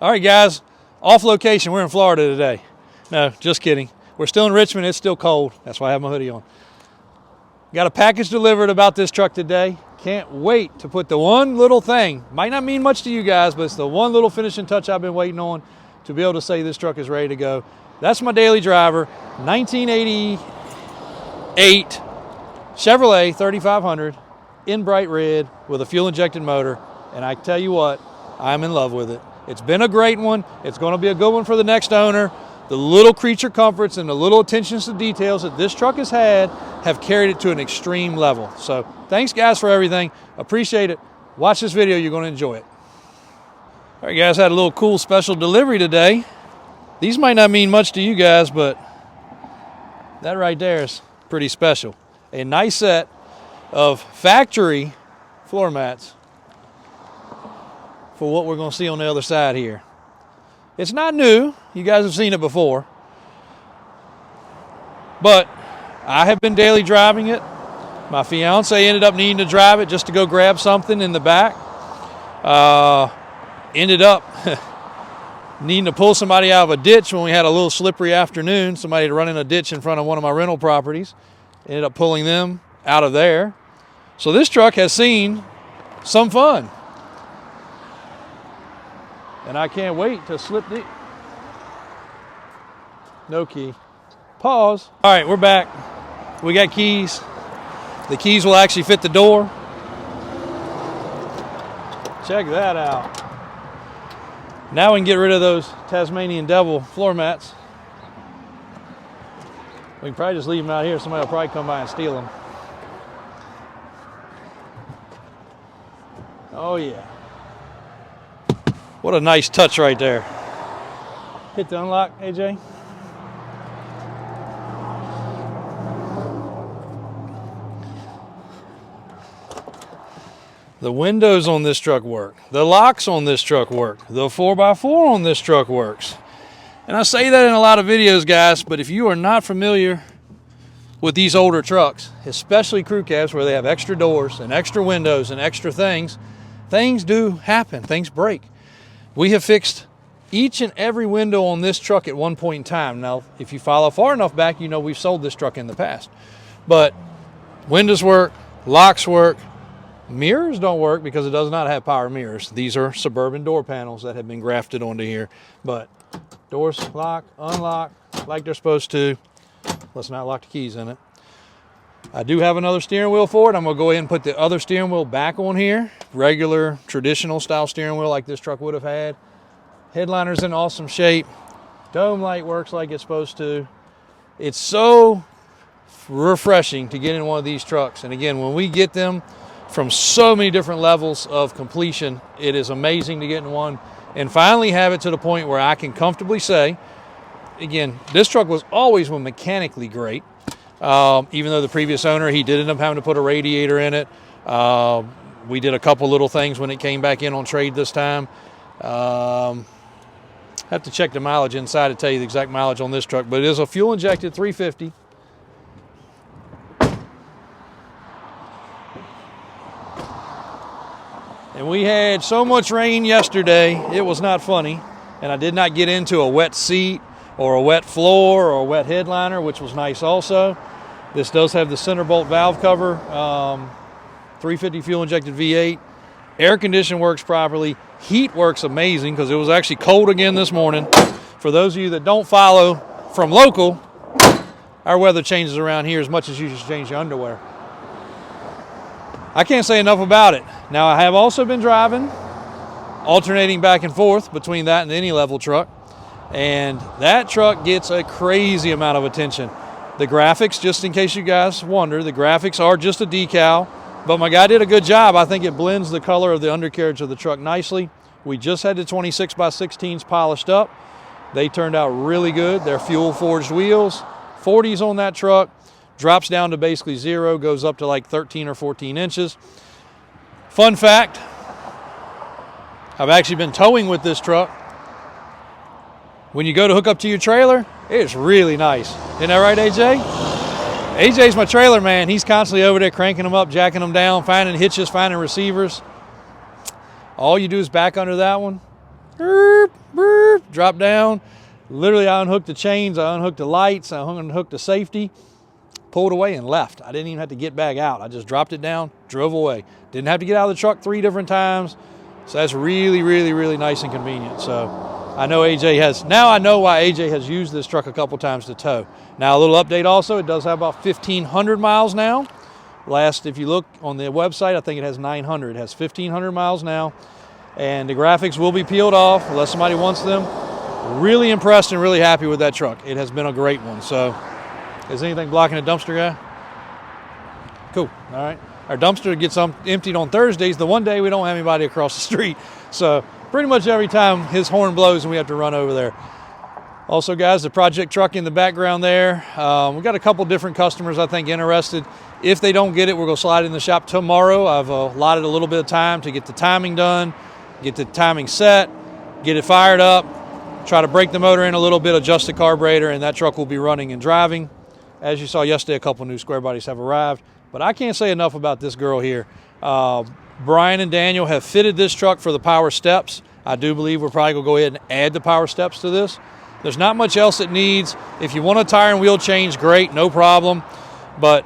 All right, guys, off location. We're in Florida today. No, just kidding. We're still in Richmond. It's still cold. That's why I have my hoodie on. Got a package delivered about this truck today. Can't wait to put the one little thing. Might not mean much to you guys, but it's the one little finishing touch I've been waiting on to be able to say this truck is ready to go. That's my daily driver, 1988 Chevrolet 3500 in bright red with a fuel injected motor. And I tell you what, I'm in love with it. It's been a great one. It's going to be a good one for the next owner. The little creature comforts and the little attentions to details that this truck has had have carried it to an extreme level. So thanks guys for everything. Appreciate it. Watch this video. You're going to enjoy it. All right, guys, had a little cool special delivery today. These might not mean much to you guys, but that right there is pretty special. A nice set of factory floor mats for what we're going to see on the other side here. It's not new. You guys have seen it before. But I have been daily driving it. My fiance ended up needing to drive it just to go grab something in the back. Ended up needing to pull somebody out of a ditch when we had a little slippery afternoon. Somebody had run in a ditch in front of one of my rental properties. Ended up pulling them out of there. So this truck has seen some fun. And I can't wait to slip the... No key. Pause. All right, we're back. We got keys. The keys will actually fit the door. Check that out. Now we can get rid of those Tasmanian devil floor mats. We can probably just leave them out here. Somebody will probably come by and steal them. Oh yeah. What a nice touch right there. Hit the unlock, AJ. The windows on this truck work. The locks on this truck work. The 4x4 on this truck works. And I say that in a lot of videos, guys, but if you are not familiar with these older trucks, especially crew cabs where they have extra doors and extra windows and extra things, things do happen. Things break. We have fixed each and every window on this truck at one point in time. Now, if you follow far enough back, you know we've sold this truck in the past. But windows work, locks work, mirrors don't work because it does not have power mirrors. These are Suburban door panels that have been grafted onto here. But doors lock, unlock like they're supposed to. Let's not lock the keys in it. I do have another steering wheel for it. I'm going to go ahead and put the other steering wheel back on here. Regular, traditional style steering wheel like this truck would have had. Headliner's in awesome shape. Dome light works like it's supposed to. It's so refreshing to get in one of these trucks. And again, when we get them from so many different levels of completion, it is amazing to get in one and finally have it to the point where I can comfortably say, again, this truck was always mechanically great. Even though the previous owner, he did end up having to put a radiator in it. We did a couple little things when it came back in on trade this time. Have to check the mileage inside to tell you the exact mileage on this truck, but it is a fuel injected 350. And we had so much rain yesterday, it was not funny. And I did not get into a wet seat or a wet floor or a wet headliner, which was nice also. This does have the center bolt valve cover, 350 fuel injected V8. Air condition works properly. Heat works amazing because it was actually cold again this morning. For those of you that don't follow from local, our weather changes around here as much as you should change your underwear. I can't say enough about it. Now, I have also been driving, alternating back and forth between that and any level truck. And that truck gets a crazy amount of attention. The graphics, just in case you guys wonder, the graphics are just a decal, but my guy did a good job. I think it blends the color of the undercarriage of the truck nicely. We just had the 26x16s polished up. They turned out really good. They're fuel forged wheels, 40s on that truck, drops down to basically 0, goes up to like 13 or 14 inches. Fun fact, I've actually been towing with this truck. When you go to hook up to your trailer, it's really nice. Isn't that right, AJ? AJ's my trailer man. He's constantly over there cranking them up, jacking them down, finding hitches, finding receivers. All you do is back under that one. Burp, burp. dropped down. Literally, I unhooked the chains, I unhooked the lights, I unhooked the safety, pulled away and left. I didn't even have to get back out. I just dropped it down, drove away. Didn't have to get out of the truck 3 different times. So that's really, really, really nice and convenient. So I know now I know why AJ has used this truck a couple times to tow. Now a little update also, it does have about 1,500 miles now. If you look on the website, I think it has 900. It has 1,500 miles now. And the graphics will be peeled off unless somebody wants them. Really impressed and really happy with that truck. It has been a great one. So, is anything blocking the dumpster guy? Cool. All right. Our dumpster gets emptied on Thursdays. The one day we don't have anybody across the street. So, pretty much every time his horn blows and we have to run over there. Also, guys, the project truck in the background there. We've got a couple different customers, I think, interested. If they don't get it, we're going to slide it in the shop tomorrow. I've allotted a little bit of time to get the timing done, get the timing set, get it fired up, try to break the motor in a little bit, adjust the carburetor, and that truck will be running and driving. As you saw yesterday, a couple new square bodies have arrived. But I can't say enough about this girl here. Brian and Daniel have fitted this truck for the power steps. I do believe we're probably going to go ahead and add the power steps to this. There's not much else it needs. If you want a tire and wheel change, great, no problem. But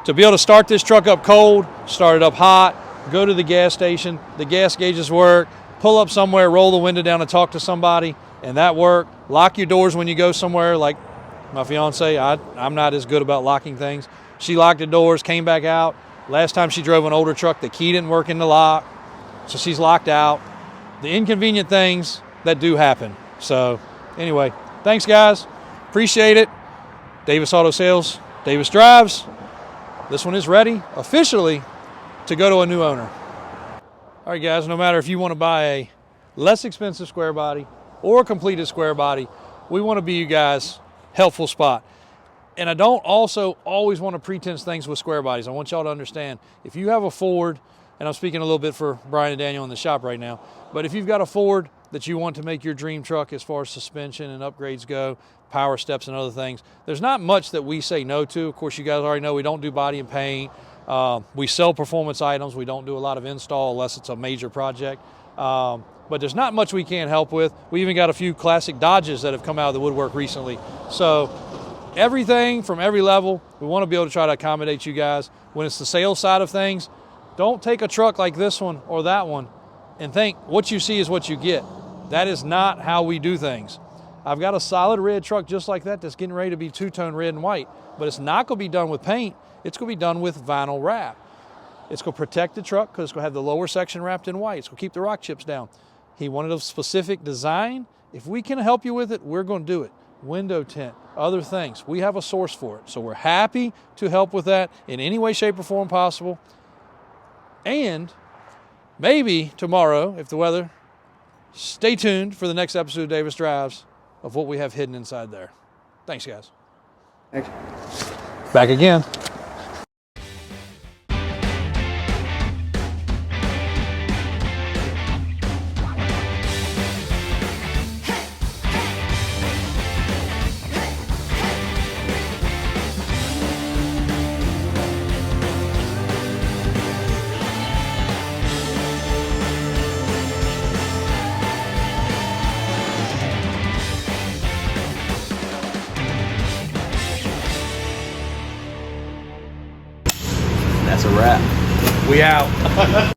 to be able to start this truck up cold, start it up hot, go to the gas station, the gas gauges work, pull up somewhere, roll the window down and talk to somebody, and that work. Lock your doors when you go somewhere. Like my fiance, I'm not as good about locking things. She locked the doors, came back out. Last time she drove an older truck, the key didn't work in the lock, so she's locked out. The inconvenient things that do happen. So anyway, thanks guys, appreciate it. Davis Auto Sales, Davis Drives. This one is ready officially to go to a new owner. All right guys, no matter if you want to buy a less expensive square body or a completed square body, we want to be you guys' helpful spot. And I don't also always want to pretense things with square bodies. I want y'all to understand, if you have a Ford, and I'm speaking a little bit for Brian and Daniel in the shop right now, but if you've got a Ford that you want to make your dream truck as far as suspension and upgrades go, power steps and other things, there's not much that we say no to. Of course, you guys already know we don't do body and paint. We sell performance items. We don't do a lot of install unless it's a major project. But there's not much we can't help with. We even got a few classic Dodges that have come out of the woodwork recently. So everything from every level, we want to be able to try to accommodate you guys. When it's the sales side of things, don't take a truck like this one or that one and think what you see is what you get. That is not how we do things. I've got a solid red truck just like that that's getting ready to be two-tone red and white, but it's not going to be done with paint. It's going to be done with vinyl wrap. It's going to protect the truck because it's going to have the lower section wrapped in white. It's going to keep the rock chips down. He wanted a specific design. If we can help you with it, we're going to do it. Window tint, other things. We have a source for it. So we're happy to help with that in any way, shape, or form possible. And maybe tomorrow, if the weather, stay tuned for the next episode of Davis Drives of what we have hidden inside there. Thanks, guys. Thanks. Back again. That's a wrap. We out.